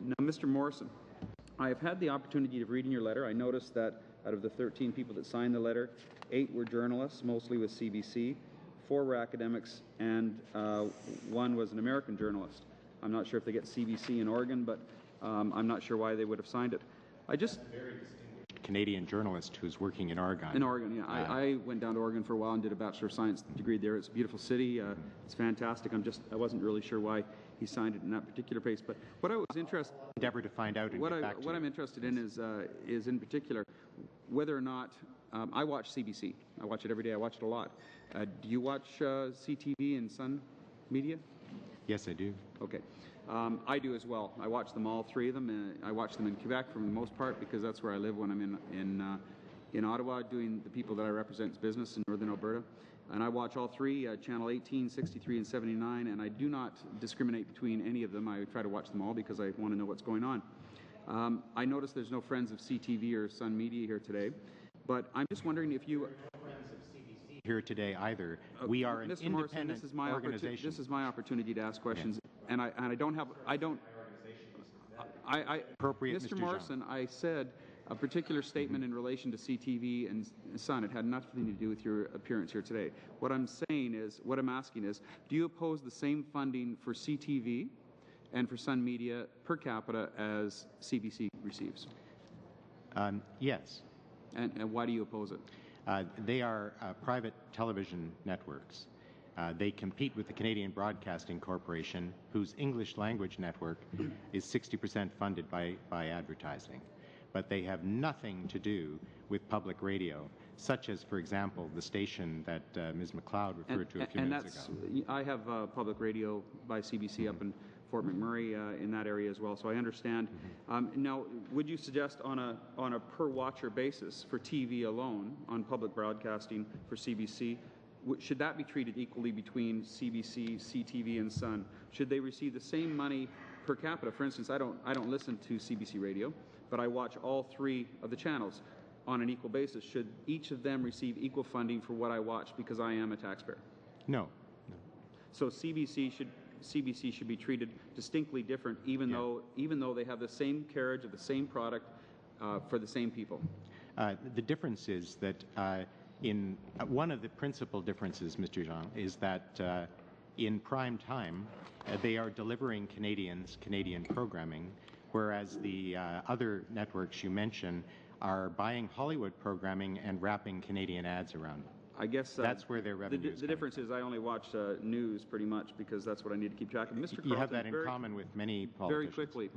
Now, Mr. Morrison, I have had the opportunity of reading your letter. I noticed that out of the 13 people that signed the letter, 8 were journalists, mostly with CBC, 4 were academics, and 1 was an American journalist. I'm not sure if they get CBC in Oregon, but I'm not sure why they would have signed it. I just... very distinguished Canadian journalist who's working in Oregon. In Oregon, yeah. I went down to Oregon for a while and did a Bachelor of Science degree there. It's a beautiful city. It's fantastic. I wasn't really sure why he signed it in that particular place. But what I was interested... Endeavor to find out and get back to what I'm interested in is in particular whether or not... I watch CBC. I watch it every day. I watch it a lot. Do you watch CTV and Sun Media? Yes, I do. Okay. I do as well. I watch them, all 3 of them. I watch them in Quebec for the most part because that's where I live when I'm in Ottawa doing the people that I represent's business in Northern Alberta. And I watch all 3, Channel 18, 63, and 79, and I do not discriminate between any of them. I try to watch them all because I want to know what's going on. I notice there's no friends of CTV or Sun Media here today, but I'm just wondering if you... here today either. We are an Mr. Morrison, independent organization. This is my opportunity to ask questions, and I don't have... Appropriate, Mr. Morrison, I said a particular statement in relation to CTV and Sun. It had nothing to do with your appearance here today. What I'm asking is, do you oppose the same funding for CTV and for Sun Media per capita as CBC receives? Yes. And why do you oppose it? They are private television networks. They compete with the Canadian Broadcasting Corporation, whose English language network is 60% funded by advertising. But they have nothing to do with public radio, such as, for example, the station that Ms. McLeod referred to a few minutes ago. I have public radio by CBC up in Fort McMurray in that area as well, so I understand. Now, would you suggest on a per-watcher basis for TV alone, on public broadcasting for CBC, should that be treated equally between CBC, CTV, and Sun? Should they receive the same money per capita? For instance, I don't listen to CBC radio, but I watch all 3 of the channels on an equal basis. Should each of them receive equal funding for what I watch because I am a taxpayer? No. So CBC should be treated distinctly different, even though they have the same carriage of the same product for the same people. The difference is that one of the principal differences, Mr. Jean, is that in prime time they are delivering Canadian programming, whereas the other networks you mentioned are buying Hollywood programming and wrapping Canadian ads around it. I guess that's where their revenue is. The difference is I only watch news pretty much because that's what I need to keep track of. Mr. Carlton, you have that in common with many politicians. Very quickly.